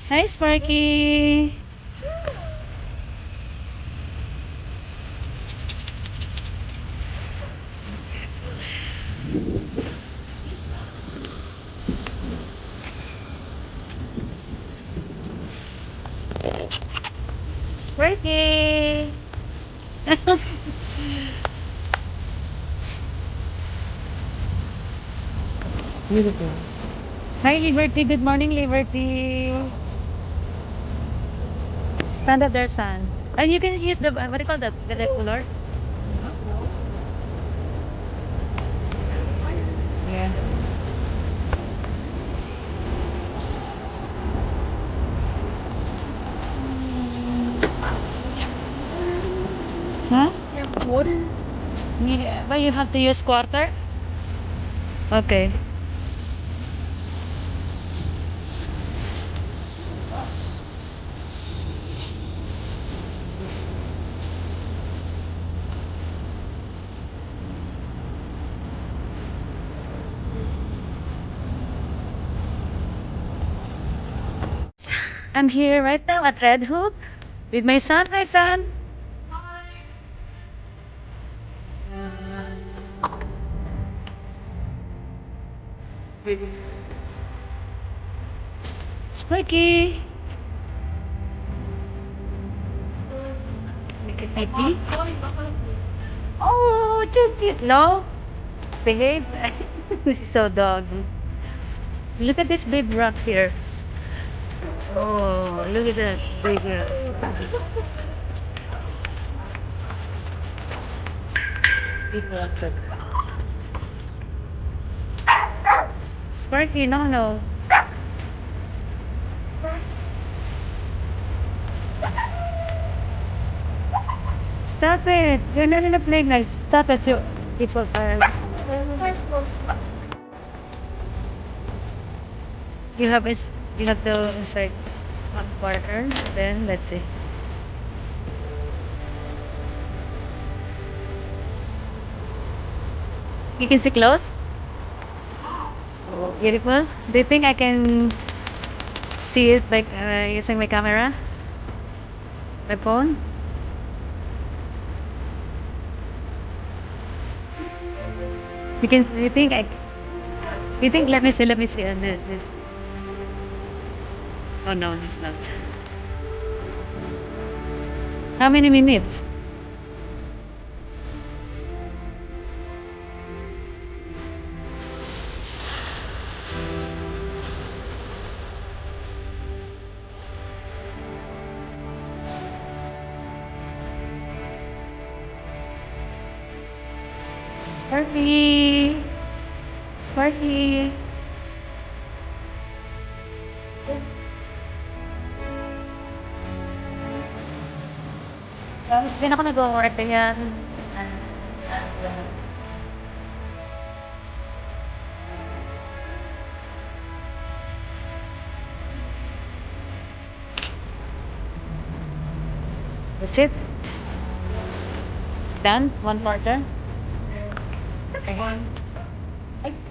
Hi, Sparky! Sparky! Beautiful. Hi, Liberty. Good morning, Liberty. Stand up there, son. And you can use the, what do you call the cooler? Yeah. Huh? You have water? Yeah, but you have to use quarter? Okay. I'm here right now at Red Hook with my son. Hi, son. Sparky. Look at my feet. Oh, too cute. No? Behave. This is so doggy. Look at this big rock here. Oh, look at that big rock. Big rock. Sparky, no, no. Stop it. You're not in a playground. Stop it. People are. You have is you have to insert one quarter. Then let's see. You can see close. Beautiful. Do you think I can see it like using my camera, my phone? You can. You think I? You think? Let me see. Let me see. This. Oh no, it's not. How many minutes? Sparky. Sparky. Sino ako nag-work yan? That's it. Done. One quarter. Just one.